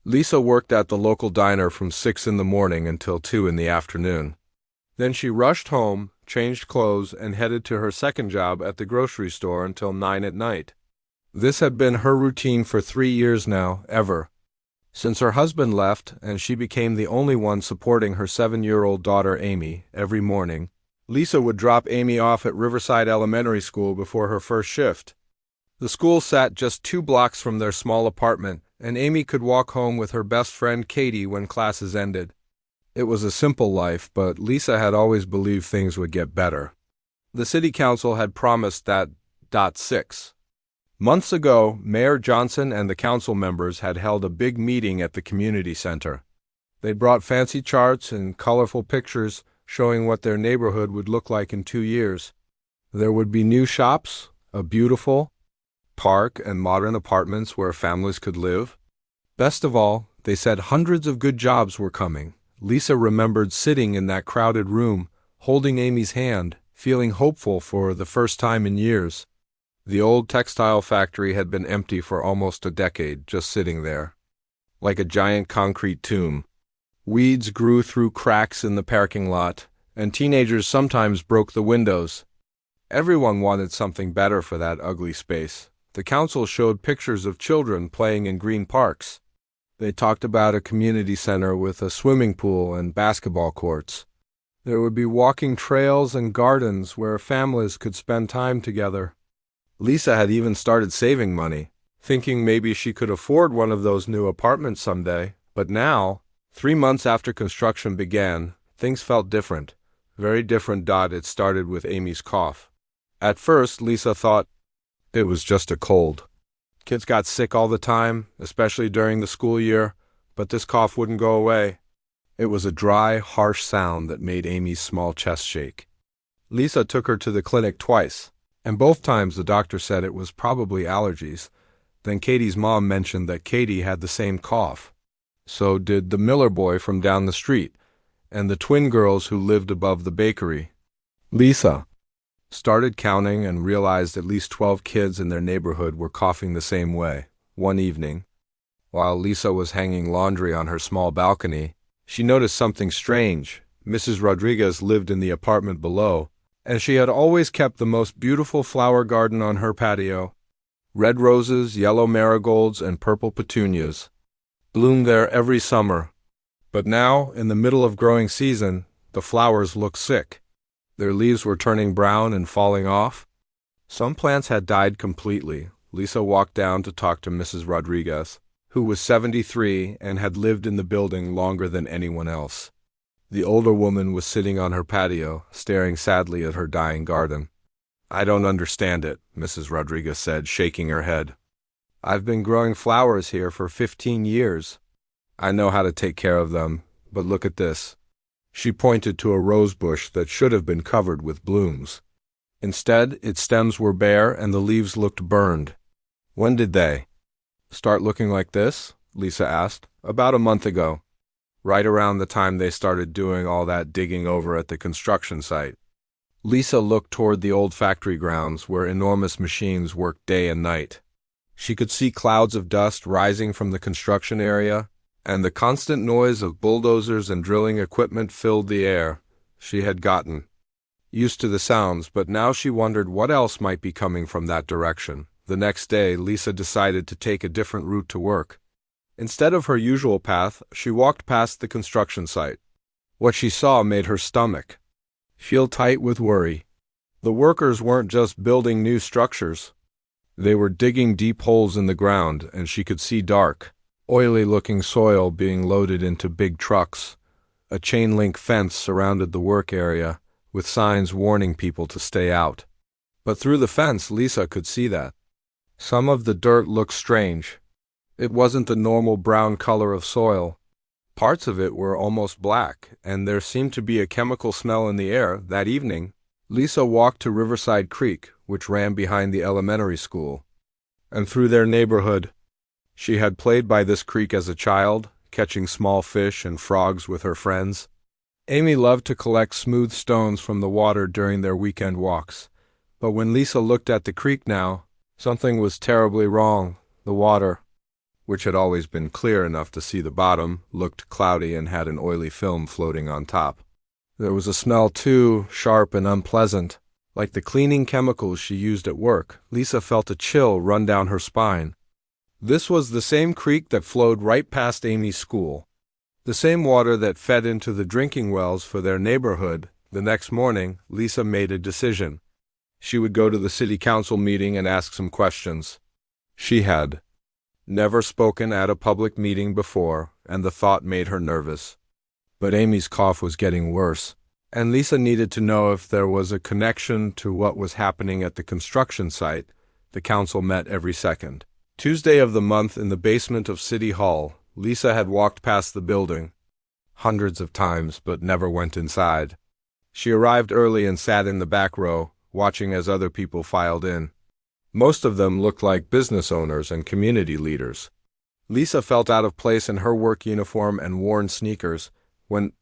Lisa worked at the local diner from 6 in the morning until 2 in the afternoon. Then she rushed home, changed clothes, and headed to her second job at the grocery store until 9 at night. This had been her routine for 3 years now, ever. Since her husband left and she became the only one supporting her 7-year-old daughter Amy, every morning, Lisa would drop Amy off at Riverside Elementary School before her first shift. The school sat just 2 blocks from their small apartment, and Amy could walk home with her best friend Katie when classes ended. It was a simple life, but Lisa had always believed things would get better. The city council had promised that. 6 months ago, Mayor Johnson and the council members had held a big meeting at the community center. They brought fancy charts and colorful pictures showing what their neighborhood would look like in 2 years. There would be new shops, a beautiful park, and modern apartments where families could live. Best of all, they said hundreds of good jobs were coming. Lisa remembered sitting in that crowded room, holding Amy's hand, feeling hopeful for the first time in years. The old textile factory had been empty for almost a decade, just sitting there, like a giant concrete tomb. Weeds grew through cracks in the parking lot, and teenagers sometimes broke the windows. Everyone wanted something better for that ugly space. The council showed pictures of children playing in green parks. They talked about a community center with a swimming pool and basketball courts. There would be walking trails and gardens where families could spend time together. Lisa had even started saving money, thinking maybe she could afford one of those new apartments someday. But now, 3 months after construction began, things felt different. Very different. It started with Amy's cough. At first, Lisa thought it was just a cold. Kids got sick all the time, especially during the school year, but this cough wouldn't go away. It was a dry, harsh sound that made Amy's small chest shake. Lisa took her to the clinic twice, and both times the doctor said it was probably allergies. Then Katie's mom mentioned that Katie had the same cough. So did the Miller boy from down the street, and the twin girls who lived above the bakery. Lisa started counting and realized at least 12 kids in their neighborhood were coughing the same way. One evening, while Lisa was hanging laundry on her small balcony, she noticed something strange. Mrs. Rodriguez lived in the apartment below, and she had always kept the most beautiful flower garden on her patio. Red roses, yellow marigolds, and purple petunias bloomed there every summer. But now, in the middle of growing season, the flowers looked sick. Their leaves were turning brown and falling off. Some plants had died completely. Lisa walked down to talk to Mrs. Rodriguez, who was 73 and had lived in the building longer than anyone else. The older woman was sitting on her patio, staring sadly at her dying garden. "I don't understand it," Mrs. Rodriguez said, shaking her head. "I've been growing flowers here for 15 years. I know how to take care of them, but look at this." She pointed to a rose bush that should have been covered with blooms. Instead, its stems were bare and the leaves looked burned. "When did they start looking like this?" Lisa asked. "About a month ago, right around the time they started doing all that digging over at the construction site." Lisa looked toward the old factory grounds where enormous machines worked day and night. She could see clouds of dust rising from the construction area, and the constant noise of bulldozers and drilling equipment filled the air. She had gotten used to the sounds, but now she wondered what else might be coming from that direction. The next day, Lisa decided to take a different route to work. Instead of her usual path, she walked past the construction site. What she saw made her stomach feel tight with worry. The workers weren't just building new structures. They were digging deep holes in the ground, and she could see dark, oily-looking soil being loaded into big trucks. A chain-link fence surrounded the work area, with signs warning people to stay out. But through the fence, Lisa could see that some of the dirt looked strange. It wasn't the normal brown color of soil. Parts of it were almost black, and there seemed to be a chemical smell in the air. That evening, Lisa walked to Riverside Creek, which ran behind the elementary school, and through their neighborhood. She had played by this creek as a child, catching small fish and frogs with her friends. Amy loved to collect smooth stones from the water during their weekend walks. But when Lisa looked at the creek now, something was terribly wrong. The water which had always been clear enough to see the bottom, looked cloudy and had an oily film floating on top. There was a smell too, sharp and unpleasant. Like the cleaning chemicals she used at work, Lisa felt a chill run down her spine. This was the same creek that flowed right past Amy's school. The same water that fed into the drinking wells for their neighborhood. The next morning, Lisa made a decision. She would go to the city council meeting and ask some questions. She had never spoken at a public meeting before, and the thought made her nervous. But Amy's cough was getting worse, and Lisa needed to know if there was a connection to what was happening at the construction site. The council met every second Tuesday of the month in the basement of City Hall. Lisa had walked past the building hundreds of times, but never went inside. She arrived early and sat in the back row, watching as other people filed in. Most of them looked like business owners and community leaders. Lisa felt out of place in her work uniform and worn sneakers. When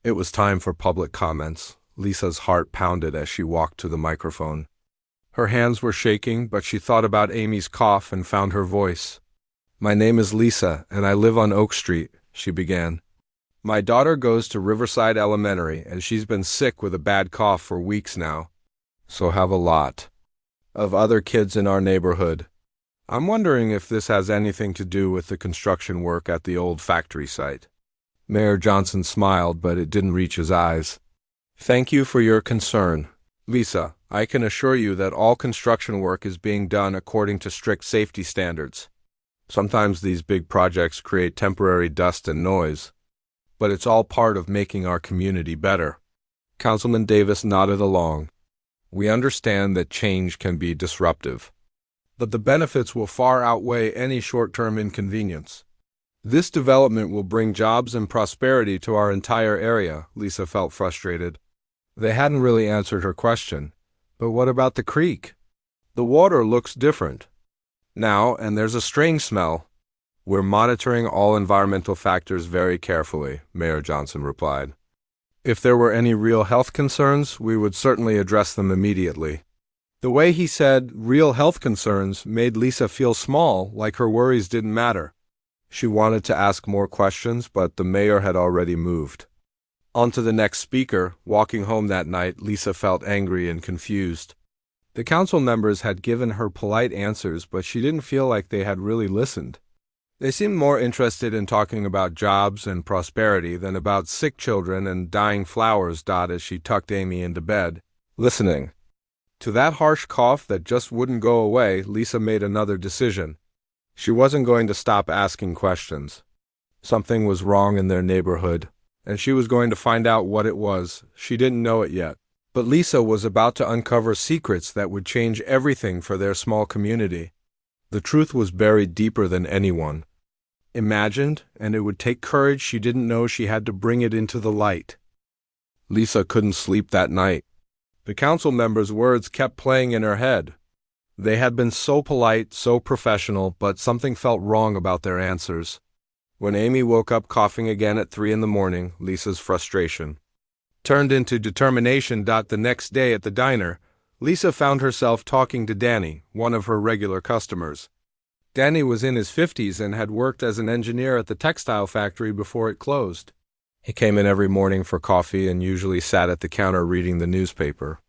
it was time for public comments, Lisa's heart pounded as she walked to the microphone. Her hands were shaking, but she thought about Amy's cough and found her voice. "My name is Lisa, and I live on Oak Street," she began. "My daughter goes to Riverside Elementary, and she's been sick with a bad cough for weeks now. So have a lot of other kids in our neighborhood. I'm wondering if this has anything to do with the construction work at the old factory site." Mayor Johnson smiled, but it didn't reach his eyes. "Thank you for your concern, Lisa. I can assure you that all construction work is being done according to strict safety standards. Sometimes these big projects create temporary dust and noise, but it's all part of making our community better." Councilman Davis nodded along. "We understand that change can be disruptive, but the benefits will far outweigh any short-term inconvenience. This development will bring jobs and prosperity to our entire area." Lisa felt frustrated. They hadn't really answered her question. But what about the creek? "The water looks different now, and there's a strange smell." "We're monitoring all environmental factors very carefully," Mayor Johnson replied. "If there were any real health concerns, we would certainly address them immediately." The way he said "real health concerns" made Lisa feel small, like her worries didn't matter. She wanted to ask more questions, but the mayor had already moved on to the next speaker. Walking home that night, Lisa felt angry and confused. The council members had given her polite answers, but she didn't feel like they had really listened. They seemed more interested in talking about jobs and prosperity than about sick children and dying flowers. As she tucked Amy into bed, listening to that harsh cough that just wouldn't go away, Lisa made another decision. She wasn't going to stop asking questions. Something was wrong in their neighborhood, and she was going to find out what it was. She didn't know it yet, but Lisa was about to uncover secrets that would change everything for their small community. The truth was buried deeper than anyone imagined, and it would take courage she didn't know she had to bring it into the light. Lisa couldn't sleep that night. The council members' words kept playing in her head. They had been so polite, so professional, but something felt wrong about their answers. When Amy woke up coughing again at 3 a.m, Lisa's frustration turned into determination. The next day at the diner, Lisa found herself talking to Danny, one of her regular customers. Danny was in his 50s and had worked as an engineer at the textile factory before it closed. He came in every morning for coffee and usually sat at the counter reading the newspaper.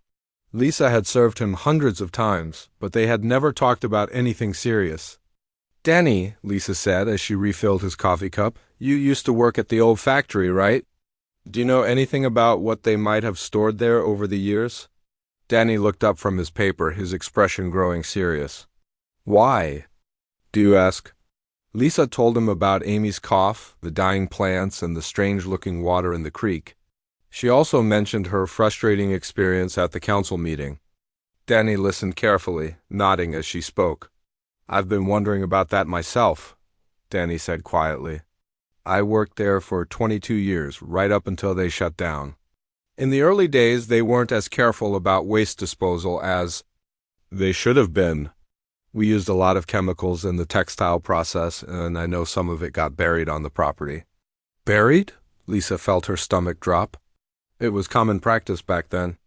Lisa had served him hundreds of times, but they had never talked about anything serious. "Danny," Lisa said as she refilled his coffee cup, "you used to work at the old factory, right? Do you know anything about what they might have stored there over the years?" Danny looked up from his paper, his expression growing serious. "Why, do you ask?" Lisa told him about Amy's cough, the dying plants, and the strange-looking water in the creek. She also mentioned her frustrating experience at the council meeting. Danny listened carefully, nodding as she spoke. "I've been wondering about that myself," Danny said quietly. "I worked there for 22 years, right up until they shut down. In the early days, they weren't as careful about waste disposal as they should have been. We used a lot of chemicals in the textile process, and I know some of it got buried on the property." "Buried?" Lisa felt her stomach drop. It was common practice back then.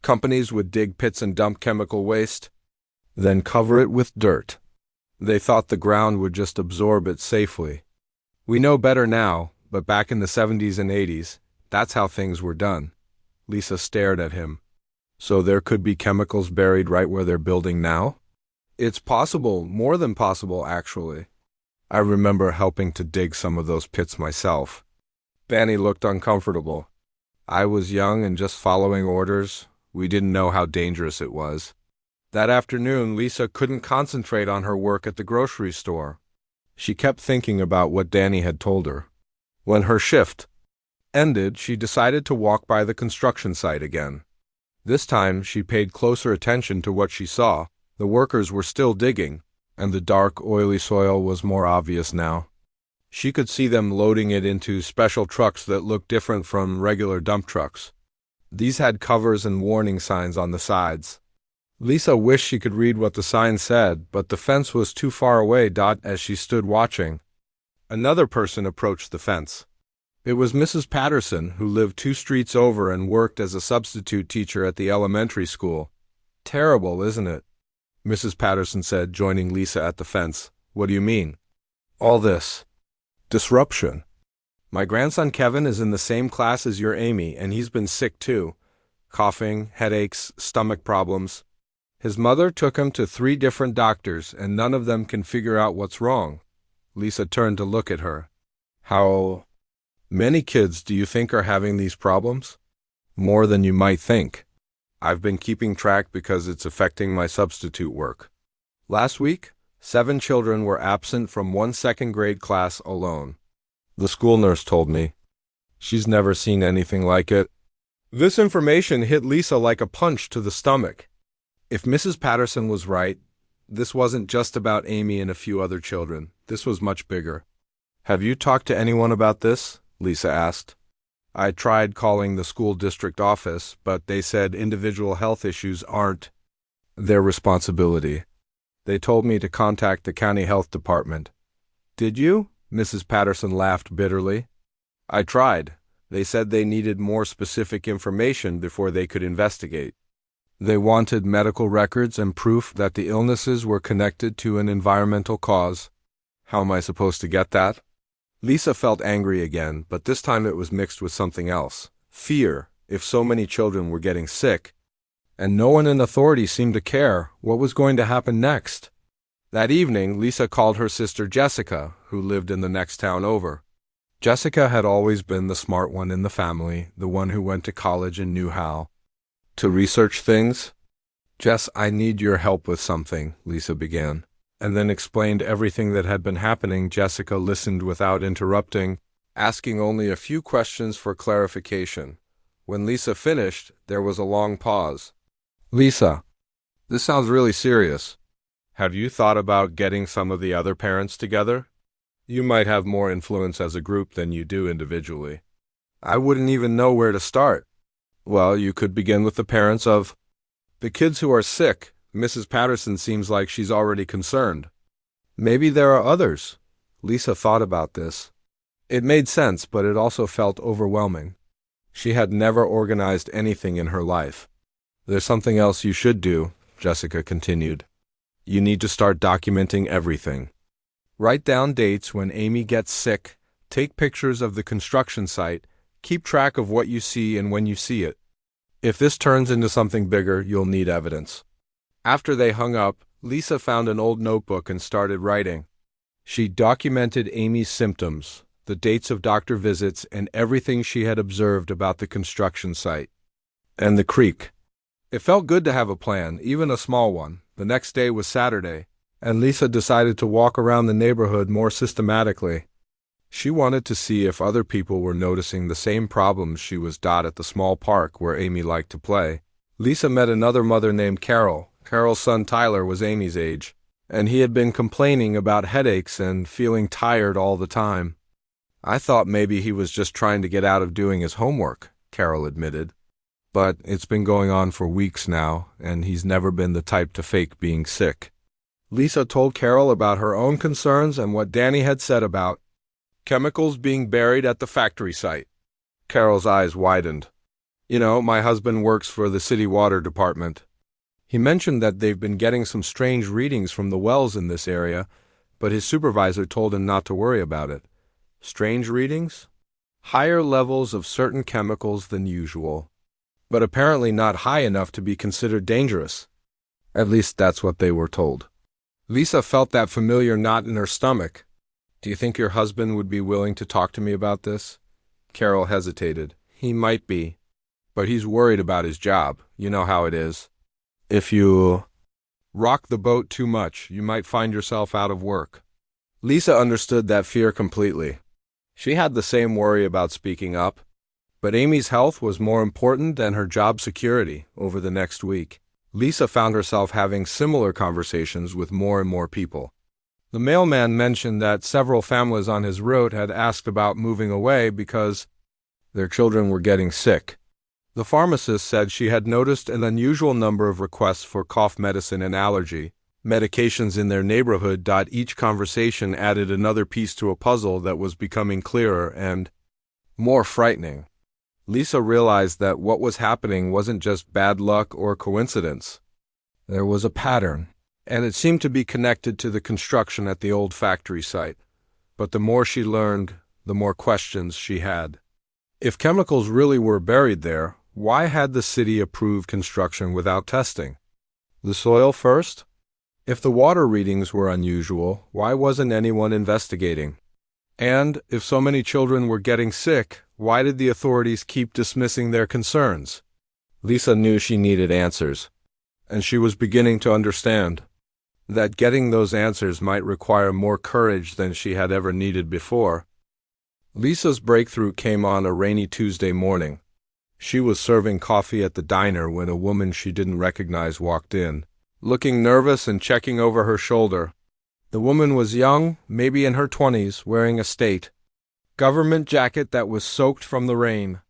Companies would dig pits and dump chemical waste, then cover it with dirt. They thought the ground would just absorb it safely. We know better now, but back in the 70s and 80s, that's how things were done. Lisa stared at him. So there could be chemicals buried right where they're building now? It's possible, more than possible, actually. I remember helping to dig some of those pits myself. Danny looked uncomfortable. I was young and just following orders. We didn't know how dangerous it was. That afternoon, Lisa couldn't concentrate on her work at the grocery store. She kept thinking about what Danny had told her. When her shift ended, she decided to walk by the construction site again. This time, she paid closer attention to what she saw. The workers were still digging, and the dark, oily soil was more obvious now. She could see them loading it into special trucks that looked different from regular dump trucks. These had covers and warning signs on the sides. Lisa wished she could read what the sign said, but the fence was too far away. As she stood watching, another person approached the fence. It was Mrs. Patterson, who lived 2 streets over and worked as a substitute teacher at the elementary school. Terrible, isn't it? Mrs. Patterson said, joining Lisa at the fence. What do you mean? All this disruption. My grandson Kevin is in the same class as your Amy, and he's been sick too. Coughing, headaches, stomach problems. His mother took him to 3 different doctors, and none of them can figure out what's wrong. Lisa turned to look at her. How many kids do you think are having these problems? More than you might think. I've been keeping track because it's affecting my substitute work. Last week, 7 children were absent from 1 second-grade class alone. The school nurse told me. She's never seen anything like it. This information hit Lisa like a punch to the stomach. If Mrs. Patterson was right, this wasn't just about Amy and a few other children. This was much bigger. Have you talked to anyone about this? Lisa asked. I tried calling the school district office, but they said individual health issues aren't their responsibility. They told me to contact the county health department. Did you? Mrs. Patterson laughed bitterly. I tried. They said they needed more specific information before they could investigate. They wanted medical records and proof that the illnesses were connected to an environmental cause. How am I supposed to get that? Lisa felt angry again, but this time it was mixed with something else. Fear, if so many children were getting sick. And no one in authority seemed to care what was going to happen next. That evening, Lisa called her sister Jessica, who lived in the next town over. Jessica had always been the smart one in the family, the one who went to college and knew how to research things. Jess, I need your help with something, Lisa began, and then explained everything that had been happening. Jessica listened without interrupting, asking only a few questions for clarification. When Lisa finished, there was a long pause. Lisa, this sounds really serious. Have you thought about getting some of the other parents together? You might have more influence as a group than you do individually. I wouldn't even know where to start. Well, you could begin with the parents of the kids who are sick. Mrs. Patterson seems like she's already concerned. Maybe there are others. Lisa thought about this. It made sense, but it also felt overwhelming. She had never organized anything in her life. There's something else you should do, Jessica continued. You need to start documenting everything. Write down dates when Amy gets sick, take pictures of the construction site, keep track of what you see and when you see it. If this turns into something bigger, you'll need evidence. After they hung up, Lisa found an old notebook and started writing. She documented Amy's symptoms, the dates of doctor visits, and everything she had observed about the construction site. And the creek. It felt good to have a plan, even a small one. The next day was Saturday, and Lisa decided to walk around the neighborhood more systematically. She wanted to see if other people were noticing the same problems she was. At the small park where Amy liked to play, Lisa met another mother named Carol. Carol's son Tyler was Amy's age, and he had been complaining about headaches and feeling tired all the time. I thought maybe he was just trying to get out of doing his homework, Carol admitted. But it's been going on for weeks now, and he's never been the type to fake being sick. Lisa told Carol about her own concerns and what Danny had said about chemicals being buried at the factory site. Carol's eyes widened. You know, my husband works for the city water department. He mentioned that they've been getting some strange readings from the wells in this area, but his supervisor told him not to worry about it. Strange readings? Higher levels of certain chemicals than usual, but apparently not high enough to be considered dangerous. At least that's what they were told. Lisa felt that familiar knot in her stomach. Do you think your husband would be willing to talk to me about this? Carol hesitated. He might be, but he's worried about his job. You know how it is. If you rock the boat too much, you might find yourself out of work. Lisa understood that fear completely. She had the same worry about speaking up, but Amy's health was more important than her job security. Over the next week, Lisa found herself having similar conversations with more and more people. The mailman mentioned that several families on his route had asked about moving away because their children were getting sick. The pharmacist said she had noticed an unusual number of requests for cough medicine and allergy medications in their neighborhood. Each conversation added another piece to a puzzle that was becoming clearer and more frightening. Lisa realized that what was happening wasn't just bad luck or coincidence. There was a pattern, and it seemed to be connected to the construction at the old factory site. But the more she learned, the more questions she had. If chemicals really were buried there, why had the city approved construction without testing? The soil first? If the water readings were unusual, why wasn't anyone investigating? And if so many children were getting sick, why did the authorities keep dismissing their concerns? Lisa knew she needed answers, and she was beginning to understand that getting those answers might require more courage than she had ever needed before. Lisa's breakthrough came on a rainy Tuesday morning. She was serving coffee at the diner when a woman she didn't recognize walked in, looking nervous and checking over her shoulder. The woman was young, maybe in her 20s, wearing a state government jacket that was soaked from the rain.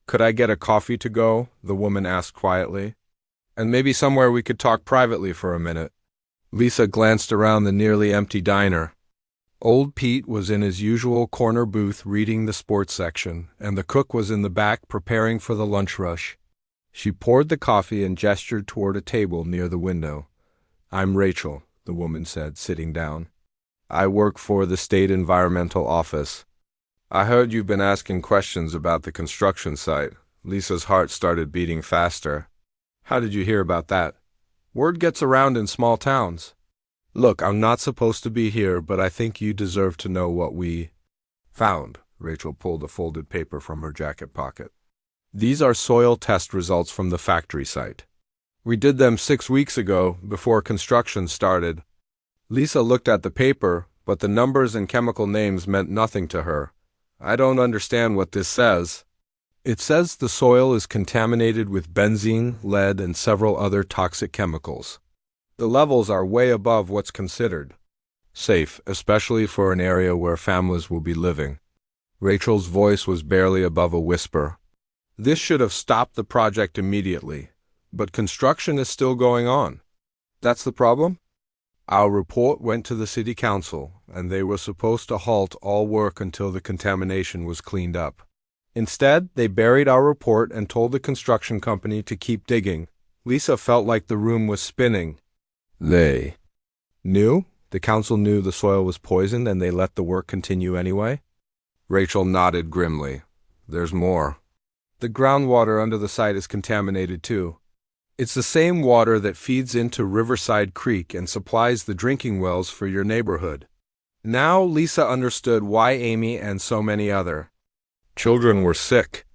"Could I get a coffee to go?" the woman asked quietly. "And maybe somewhere we could talk privately for a minute." Lisa glanced around the nearly empty diner. Old Pete was in his usual corner booth reading the sports section, and the cook was in the back preparing for the lunch rush. She poured the coffee and gestured toward a table near the window. "I'm Rachel," the woman said, sitting down. "I work for the State Environmental Office. I heard you've been asking questions about the construction site." Lisa's heart started beating faster. "How did you hear about that?" "Word gets around in small towns." "Look, I'm not supposed to be here, but I think you deserve to know what we found." Rachel pulled a folded paper from her jacket pocket. "These are soil test results from the factory site. We did them 6 weeks ago, before construction started." Lisa looked at the paper, but the numbers and chemical names meant nothing to her. "I don't understand what this says." "It says the soil is contaminated with benzene, lead, and several other toxic chemicals. The levels are way above what's considered safe, especially for an area where families will be living." Rachel's voice was barely above a whisper. "This should have stopped the project immediately, but construction is still going on." "That's the problem?" "Our report went to the city council, and they were supposed to halt all work until the contamination was cleaned up. Instead, they buried our report and told the construction company to keep digging." Lisa felt like the room was spinning. "They knew? The council knew the soil was poisoned and they let the work continue anyway?" Rachel nodded grimly. "There's more. The groundwater under the site is contaminated too. It's the same water that feeds into Riverside Creek and supplies the drinking wells for your neighborhood." Now Lisa understood why Amy and so many other children were sick.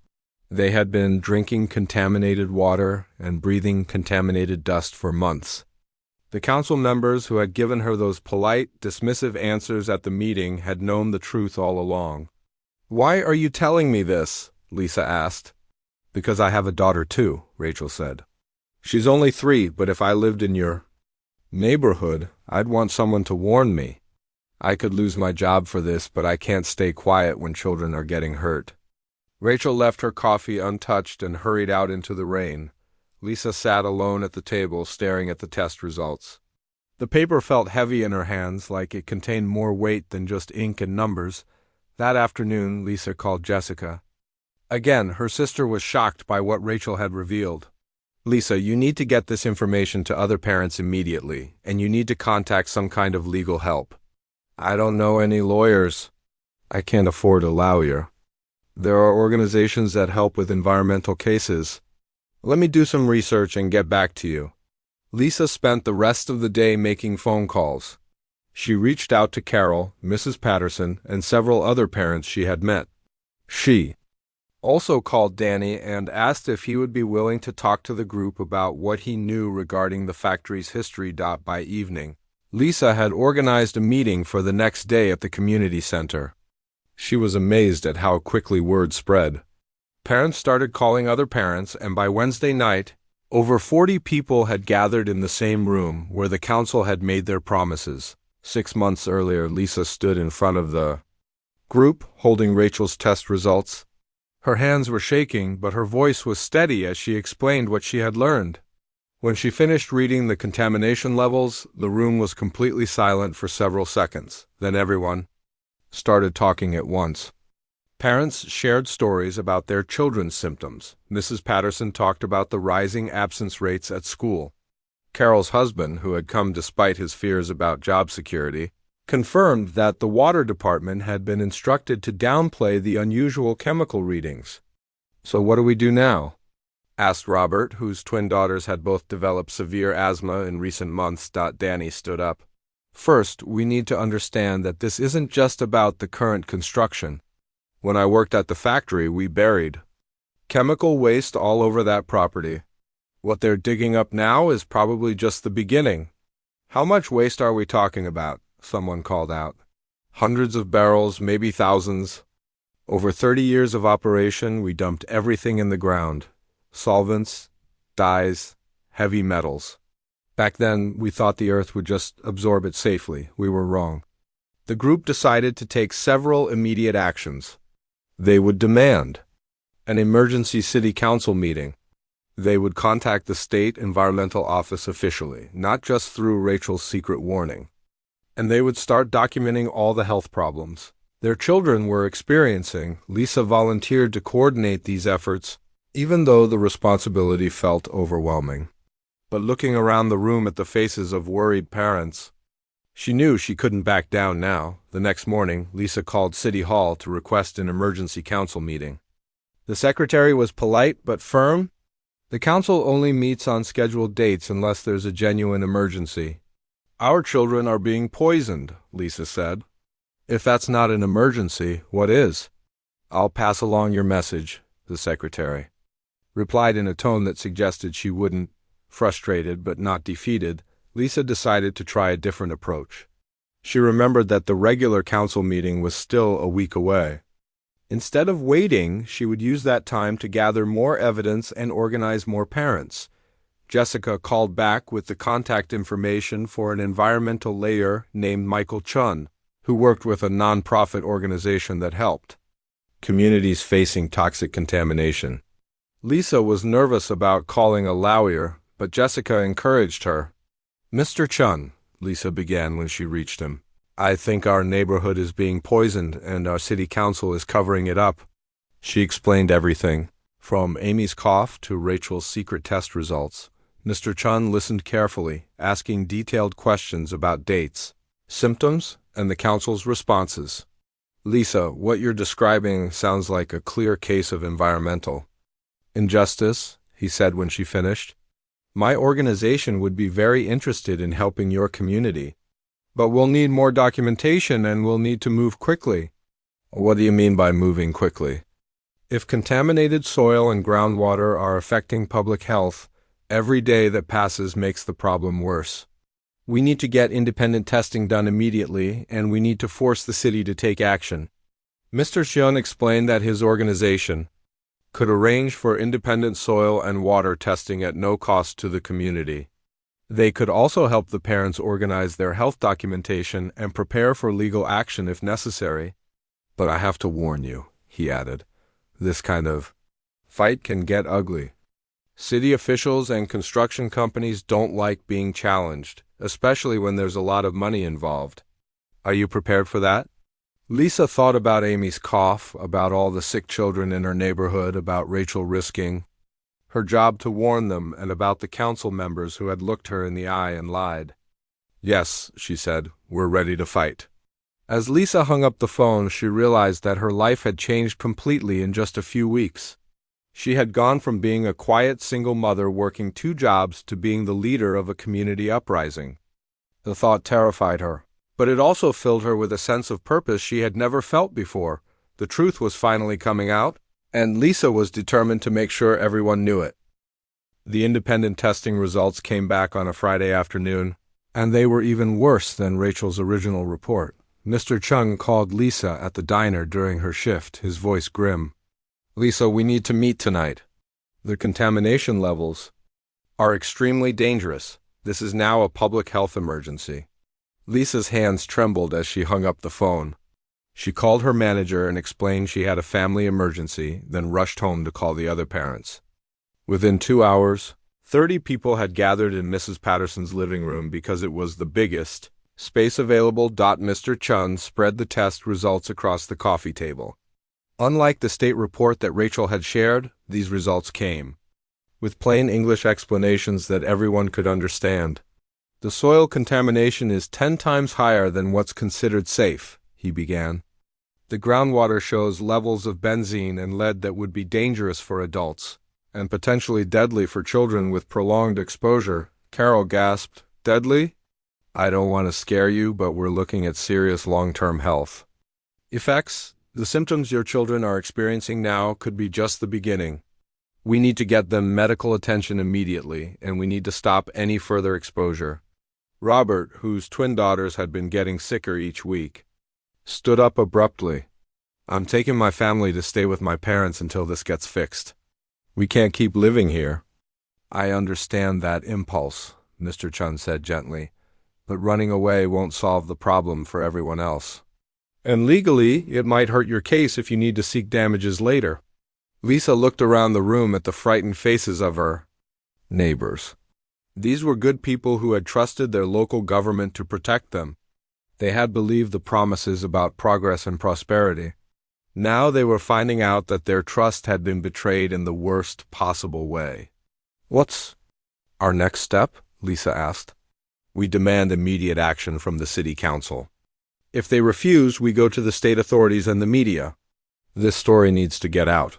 They had been drinking contaminated water and breathing contaminated dust for months. The council members who had given her those polite, dismissive answers at the meeting had known the truth all along. "Why are you telling me this?" Lisa asked. "Because I have a daughter too," Rachel said. "She's only 3, but if I lived in your neighborhood, I'd want someone to warn me. I could lose my job for this, but I can't stay quiet when children are getting hurt." Rachel left her coffee untouched and hurried out into the rain. Lisa sat alone at the table, staring at the test results. The paper felt heavy in her hands, like it contained more weight than just ink and numbers. That afternoon, Lisa called Jessica. Again, her sister was shocked by what Rachel had revealed. Lisa, you need to get this information to other parents immediately, and you need to contact some kind of legal help. I don't know any lawyers. I can't afford a lawyer. There are organizations that help with environmental cases. Let me do some research and get back to you. Lisa spent the rest of the day making phone calls. She reached out to Carol, Mrs. Patterson, and several other parents she had met. She also called Danny and asked if he would be willing to talk to the group about what he knew regarding the factory's history. By evening, Lisa had organized a meeting for the next day at the community center. She was amazed at how quickly word spread. Parents started calling other parents, and by Wednesday night, over 40 people had gathered in the same room where the council had made their promises. 6 months earlier, Lisa stood in front of the group, holding Rachel's test results. Her hands were shaking, but her voice was steady as she explained what she had learned. When she finished reading the contamination levels, the room was completely silent for several seconds. Then everyone started talking at once. Parents shared stories about their children's symptoms. Mrs. Patterson talked about the rising absence rates at school. Carol's husband, who had come despite his fears about job security, confirmed that the water department had been instructed to downplay the unusual chemical readings. So what do we do now? Asked Robert, whose twin daughters had both developed severe asthma in recent months. Danny stood up. First, we need to understand that this isn't just about the current construction. When I worked at the factory, we buried chemical waste all over that property. What they're digging up now is probably just the beginning. How much waste are we talking about? Someone called out. Hundreds of barrels, maybe thousands. Over 30 years of operation, we dumped everything in the ground. Solvents, dyes, heavy metals. Back then, we thought the earth would just absorb it safely. We were wrong. The group decided to take several immediate actions. They would demand an emergency city council meeting. They would contact the state environmental office officially, not just through Rachel's secret warning. And they would start documenting all the health problems their children were experiencing. Lisa volunteered to coordinate these efforts, even though the responsibility felt overwhelming. But looking around the room at the faces of worried parents, she knew she couldn't back down now. The next morning, Lisa called City Hall to request an emergency council meeting. The secretary was polite but firm. The council only meets on scheduled dates unless there's a genuine emergency. Our children are being poisoned, Lisa said. If that's not an emergency, what is? I'll pass along your message, the secretary replied in a tone that suggested she wouldn't. Frustrated but not defeated, Lisa decided to try a different approach. She remembered that the regular council meeting was still a week away. Instead of waiting, she would use that time to gather more evidence and organize more parents. Jessica called back with the contact information for an environmental lawyer named Michael Chun, who worked with a non-profit organization that helped communities facing toxic contamination. Lisa was nervous about calling a lawyer, but Jessica encouraged her. Mr. Chun, Lisa began when she reached him, I think our neighborhood is being poisoned and our city council is covering it up. She explained everything, from Amy's cough to Rachel's secret test results. Mr. Chun listened carefully, asking detailed questions about dates, symptoms, and the council's responses. Lisa, what you're describing sounds like a clear case of environmental injustice, he said when she finished. My organization would be very interested in helping your community. But we'll need more documentation and we'll need to move quickly. What do you mean by moving quickly? If contaminated soil and groundwater are affecting public health, every day that passes makes the problem worse. We need to get independent testing done immediately, and we need to force the city to take action. Mr. Xion explained that his organization could arrange for independent soil and water testing at no cost to the community. They could also help the parents organize their health documentation and prepare for legal action if necessary. But I have to warn you, he added, this kind of fight can get ugly. City officials and construction companies don't like being challenged, especially when there's a lot of money involved. Are you prepared for that? Lisa thought about Amy's cough, about all the sick children in her neighborhood, about Rachel risking her job to warn them and about the council members who had looked her in the eye and lied. "Yes," she said, "we're ready to fight." As Lisa hung up the phone, she realized that her life had changed completely in just a few weeks. She had gone from being a quiet single mother working 2 jobs to being the leader of a community uprising. The thought terrified her, but it also filled her with a sense of purpose she had never felt before. The truth was finally coming out, and Lisa was determined to make sure everyone knew it. The independent testing results came back on a Friday afternoon, and they were even worse than Rachel's original report. Mr. Chung called Lisa at the diner during her shift, his voice grim. "Lisa, we need to meet tonight. The contamination levels are extremely dangerous. This is now a public health emergency." Lisa's hands trembled as she hung up the phone. She called her manager and explained she had a family emergency, then rushed home to call the other parents. Within 2 hours, 30 people had gathered in Mrs. Patterson's living room because it was the biggest space available. Mr. Chun spread the test results across the coffee table. Unlike the state report that Rachel had shared, these results came with plain English explanations that everyone could understand. "The soil contamination is 10 times higher than what's considered safe," he began. "The groundwater shows levels of benzene and lead that would be dangerous for adults and potentially deadly for children with prolonged exposure." Carol gasped. "Deadly? I don't want to scare you, but we're looking at serious long-term health effects. The symptoms your children are experiencing now could be just the beginning. We need to get them medical attention immediately, and we need to stop any further exposure." Robert, whose twin daughters had been getting sicker each week, stood up abruptly. "I'm taking my family to stay with my parents until this gets fixed. We can't keep living here." "I understand that impulse," Mr. Chun said gently, "but running away won't solve the problem for everyone else. And legally, it might hurt your case if you need to seek damages later." Lisa looked around the room at the frightened faces of her neighbors. These were good people who had trusted their local government to protect them. They had believed the promises about progress and prosperity. Now they were finding out that their trust had been betrayed in the worst possible way. "What's our next step?" Lisa asked. "We demand immediate action from the city council. If they refuse, we go to the state authorities and the media. This story needs to get out."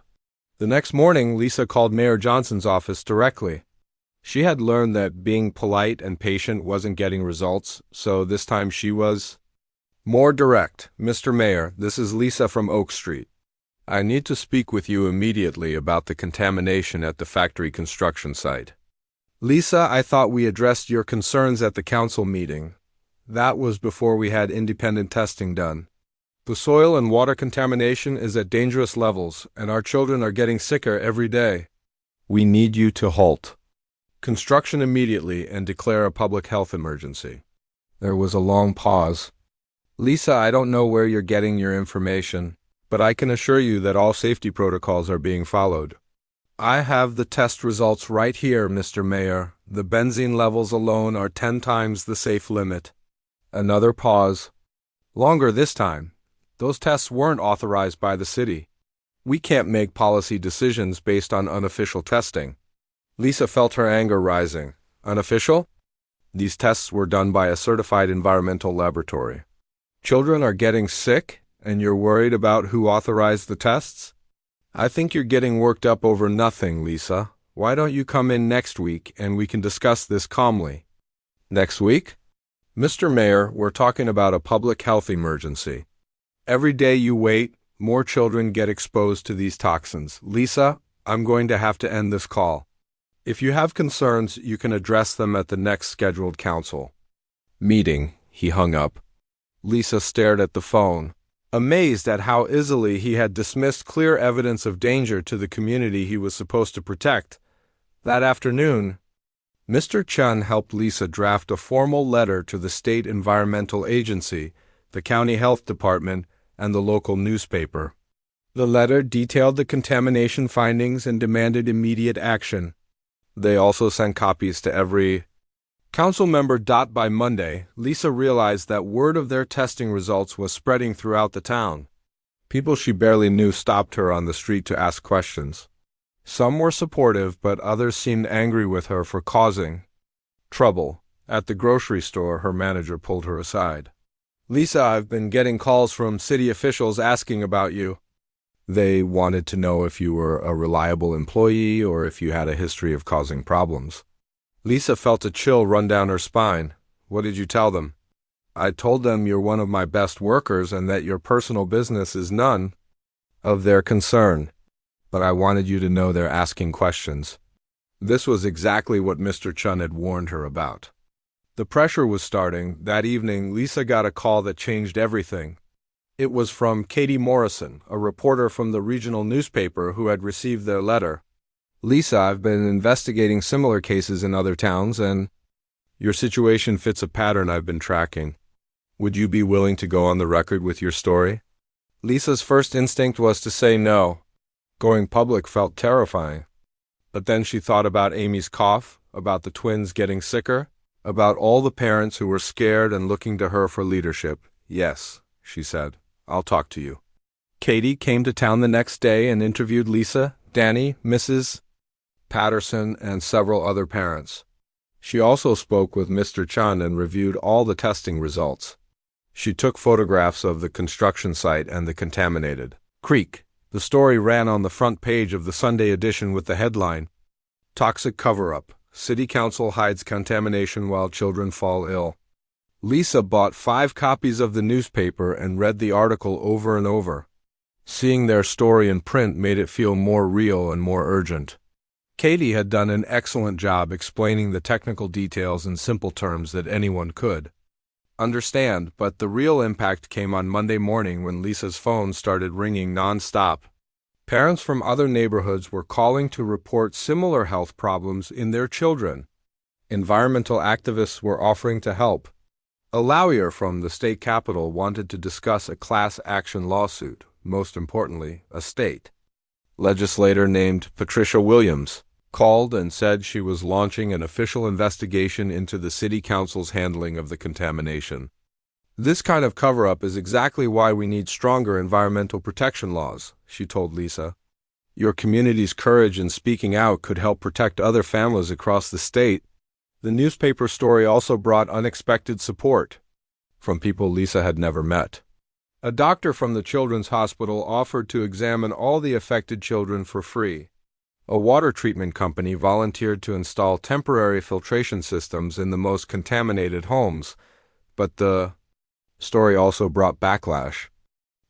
The next morning, Lisa called Mayor Johnson's office directly. She had learned that being polite and patient wasn't getting results, so this time she was more direct. "Mr. Mayor, this is Lisa from Oak Street. I need to speak with you immediately about the contamination at the factory construction site." "Lisa, I thought we addressed your concerns at the council meeting. That was before we had independent testing done. The soil and water contamination is at dangerous levels, and our children are getting sicker every day. We need you to halt construction immediately and declare a public health emergency." There was a long pause. "Lisa, I don't know where you're getting your information, but I can assure you that all safety protocols are being followed." "I have the test results right here, Mr. Mayor. The benzene levels alone are 10 times the safe limit." Another pause. Longer this time. "Those tests weren't authorized by the city. We can't make policy decisions based on unofficial testing." Lisa felt her anger rising. "Unofficial? These tests were done by a certified environmental laboratory. Children are getting sick, and you're worried about who authorized the tests? I think you're getting worked up over nothing, Lisa. Why don't you come in next week and we can discuss this calmly?" "Next week?" "Mr. Mayor, we're talking about a public health emergency. Every day you wait, more children get exposed to these toxins. Lisa, I'm going to have to end this call. If you have concerns, you can address them at the next scheduled council meeting." He hung up. Lisa stared at the phone, amazed at how easily he had dismissed clear evidence of danger to the community he was supposed to protect. That afternoon, Mr. Chun helped Lisa draft a formal letter to the state environmental agency, the county health department, and the local newspaper. The letter detailed the contamination findings and demanded immediate action. They also sent copies to every council member. By Monday, Lisa realized that word of their testing results was spreading throughout the town. People she barely knew stopped her on the street to ask questions. Some were supportive, but others seemed angry with her for causing trouble. At the grocery store, her manager pulled her aside. "Lisa, I've been getting calls from city officials asking about you. They wanted to know if you were a reliable employee or if you had a history of causing problems." Lisa felt a chill run down her spine. "What did you tell them?" "I told them you're one of my best workers and that your personal business is none of their concern. But I wanted you to know they're asking questions." This was exactly what Mr. Chun had warned her about. The pressure was starting. That evening, Lisa got a call that changed everything. It was from Katie Morrison, a reporter from the regional newspaper who had received their letter. "Lisa, I've been investigating similar cases in other towns, and your situation fits a pattern I've been tracking. Would you be willing to go on the record with your story?" Lisa's first instinct was to say no. Going public felt terrifying. But then she thought about Amy's cough, about the twins getting sicker, about all the parents who were scared and looking to her for leadership. "Yes," she said, "I'll talk to you." Katie came to town the next day and interviewed Lisa, Danny, Mrs. Patterson, and several other parents. She also spoke with Mr. Chun and reviewed all the testing results. She took photographs of the construction site and the contaminated creek. The story ran on the front page of the Sunday edition with the headline, "Toxic Cover-Up. City Council Hides Contamination While Children Fall Ill." Lisa bought 5 copies of the newspaper and read the article over and over. Seeing their story in print made it feel more real and more urgent. Katie had done an excellent job explaining the technical details in simple terms that anyone could understand, but the real impact came on Monday morning when Lisa's phone started ringing non-stop. Parents from other neighborhoods were calling to report similar health problems in their children. Environmental activists were offering to help. A lawyer from the state capitol wanted to discuss a class action lawsuit, most importantly, a state legislator named Patricia Williams called and said she was launching an official investigation into the city council's handling of the contamination. "This kind of cover-up is exactly why we need stronger environmental protection laws," she told Lisa. "Your community's courage in speaking out could help protect other families across the state." The newspaper story also brought unexpected support from people Lisa had never met. A doctor from the children's hospital offered to examine all the affected children for free. A water treatment company volunteered to install temporary filtration systems in the most contaminated homes, but the story also brought backlash.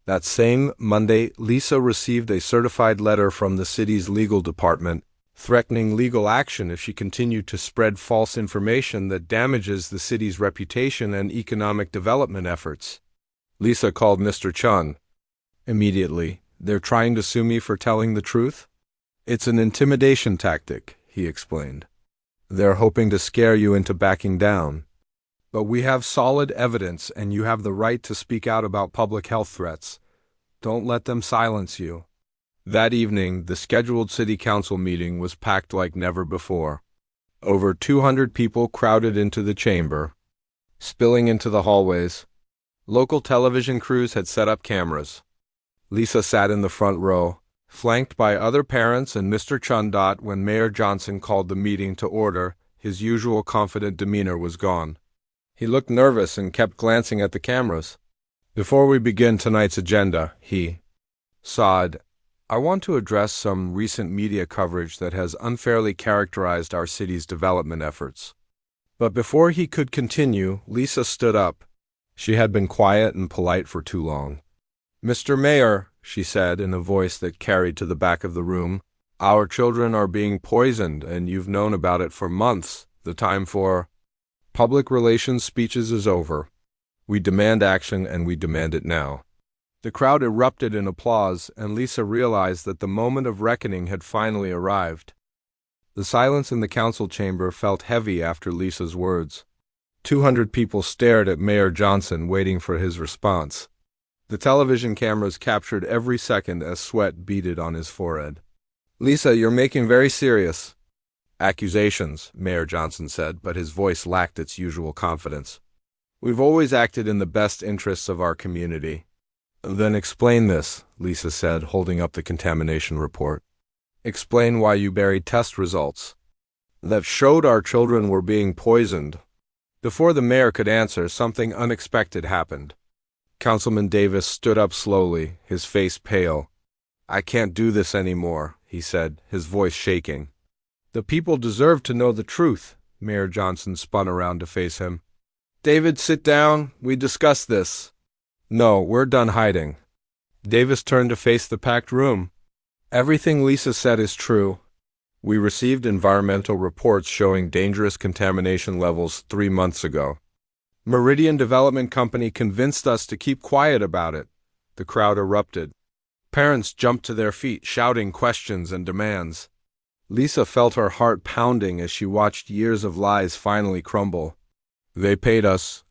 That same Monday, Lisa received a certified letter from the city's legal department threatening legal action if she continued to spread false information that damages the city's reputation and economic development efforts. Lisa called Mr. Chun immediately. "They're trying to sue me for telling the truth?" "It's an intimidation tactic," he explained. "They're hoping to scare you into backing down. But we have solid evidence, and you have the right to speak out about public health threats. Don't let them silence you." That evening, the scheduled city council meeting was packed like never before. Over 200 people crowded into the chamber, spilling into the hallways. Local television crews had set up cameras. Lisa sat in the front row, flanked by other parents and Mr. Chun. When Mayor Johnson called the meeting to order, his usual confident demeanor was gone. He looked nervous and kept glancing at the cameras. "Before we begin tonight's agenda," he said, "I want to address some recent media coverage that has unfairly characterized our city's development efforts." But before he could continue, Lisa stood up. She had been quiet and polite for too long. "Mr. Mayor," she said in a voice that carried to the back of the room, "our children are being poisoned, and you've known about it for months. The time for public relations speeches is over. We demand action, and we demand it now." The crowd erupted in applause, and Lisa realized that the moment of reckoning had finally arrived. The silence in the council chamber felt heavy after Lisa's words. 200 people stared at Mayor Johnson, waiting for his response. The television cameras captured every second as sweat beaded on his forehead. "Lisa, you're making very serious accusations," Mayor Johnson said, but his voice lacked its usual confidence. "We've always acted in the best interests of our community." "Then explain this," Lisa said, holding up the contamination report. Explain why you buried test results that showed our children were being poisoned. Before the mayor could answer, something unexpected happened. Councilman Davis stood up slowly, his face pale. I can't do this anymore, he said, his voice shaking. The people deserve to know the truth. Mayor Johnson spun around to face him. David, sit down. We discussed this. No, we're done hiding. Davis turned to face the packed room. Everything Lisa said is true. We received environmental reports showing dangerous contamination levels 3 months ago. Meridian Development Company convinced us to keep quiet about it. The crowd erupted. Parents jumped to their feet, shouting questions and demands. Lisa felt her heart pounding as she watched years of lies finally crumble. They paid us,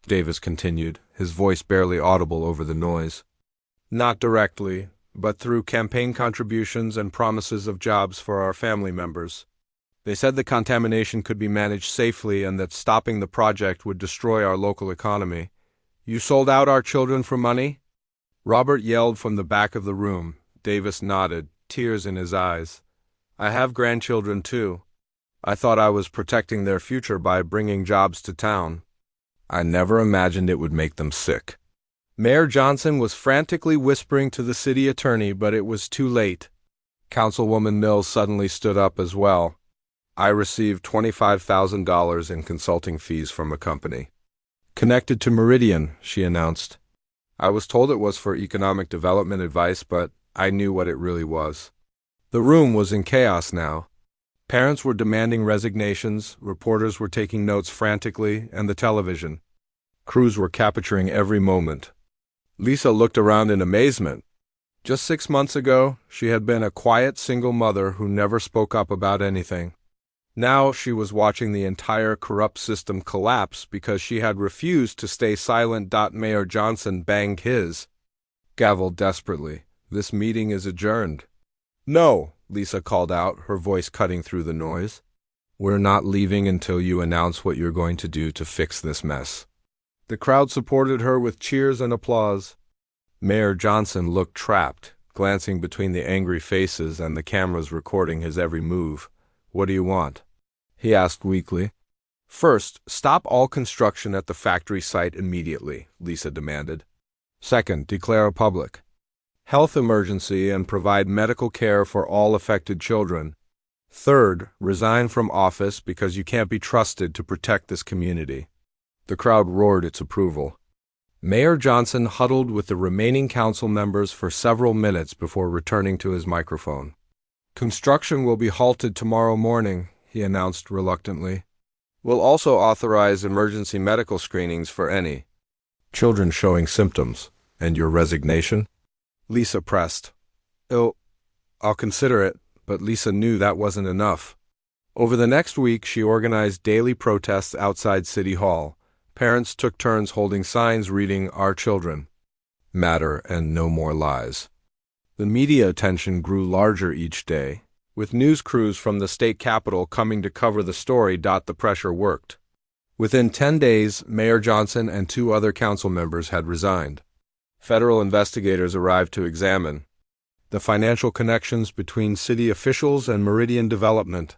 Davis continued, his voice barely audible over the noise. Not directly, but through campaign contributions and promises of jobs for our family members. They said the contamination could be managed safely and that stopping the project would destroy our local economy. You sold out our children for money? Robert yelled from the back of the room. Davis nodded, tears in his eyes. I have grandchildren too. I thought I was protecting their future by bringing jobs to town. I never imagined it would make them sick. Mayor Johnson was frantically whispering to the city attorney, but it was too late. Councilwoman Mills suddenly stood up as well. I received $25,000 in consulting fees from a company connected to Meridian, she announced. I was told it was for economic development advice, but I knew what it really was. The room was in chaos now. Parents were demanding resignations, reporters were taking notes frantically, and the television crews were capturing every moment. Lisa looked around in amazement. Just 6 months ago, she had been a quiet single mother who never spoke up about anything. Now she was watching the entire corrupt system collapse because she had refused to stay silent. Mayor Johnson banged his gavel desperately. This meeting is adjourned. No, Lisa called out, her voice cutting through the noise. We're not leaving until you announce what you're going to do to fix this mess. The crowd supported her with cheers and applause. Mayor Johnson looked trapped, glancing between the angry faces and the cameras recording his every move. What do you want? He asked weakly. First, stop all construction at the factory site immediately, Lisa demanded. Second, declare a public health emergency and provide medical care for all affected children. Third, resign from office because you can't be trusted to protect this community. The crowd roared its approval. Mayor Johnson huddled with the remaining council members for several minutes before returning to his microphone. Construction will be halted tomorrow morning, he announced reluctantly. We'll also authorize emergency medical screenings for any children showing symptoms. And your resignation? Lisa pressed. I'll consider it, but Lisa knew that wasn't enough. Over the next week, she organized daily protests outside City Hall. Parents took turns holding signs reading, Our children matter and no more lies. The media attention grew larger each day, with news crews from the state capitol coming to cover the story. The pressure worked. Within 10 days, Mayor Johnson and 2 other council members had resigned. Federal investigators arrived to examine the financial connections between city officials and Meridian Development.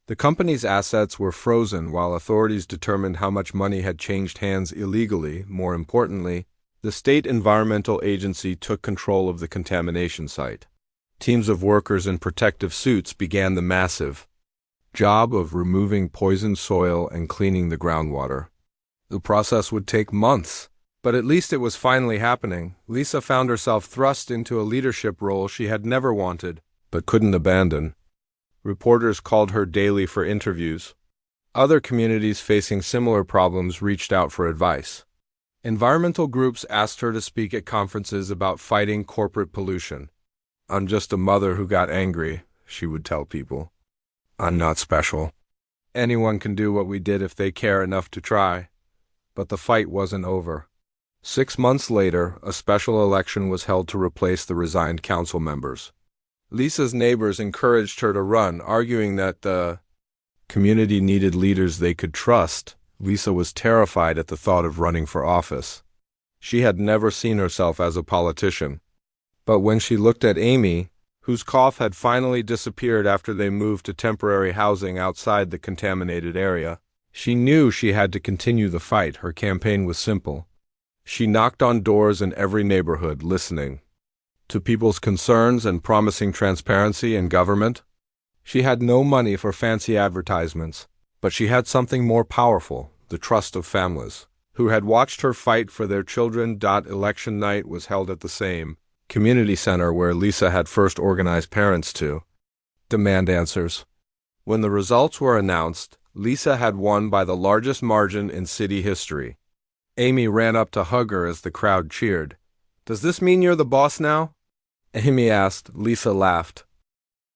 The company's assets were frozen while authorities determined how much money had changed hands illegally. More importantly, the state environmental agency took control of the contamination site. Teams of workers in protective suits began the massive job of removing poisoned soil and cleaning the groundwater. The process would take months, but at least it was finally happening. Lisa found herself thrust into a leadership role she had never wanted, but couldn't abandon. Reporters called her daily for interviews. Other communities facing similar problems reached out for advice. Environmental groups asked her to speak at conferences about fighting corporate pollution. I'm just a mother who got angry, she would tell people. I'm not special. Anyone can do what we did if they care enough to try. But the fight wasn't over. 6 months later, a special election was held to replace the resigned council members. Lisa's neighbors encouraged her to run, arguing that the community needed leaders they could trust. Lisa was terrified at the thought of running for office. She had never seen herself as a politician. But when she looked at Amy, whose cough had finally disappeared after they moved to temporary housing outside the contaminated area. She knew she had to continue the fight. Her campaign was simple. She knocked on doors in every neighborhood, listening to people's concerns and promising transparency in government. She had no money for fancy advertisements, but she had something more powerful: the trust of families who had watched her fight for their children. Election night was held at the same community center where Lisa had first organized parents to demand answers. When the results were announced, Lisa had won by the largest margin in city history. Amy ran up to hug her as the crowd cheered. "Does this mean you're the boss now?" Amy asked. Lisa laughed.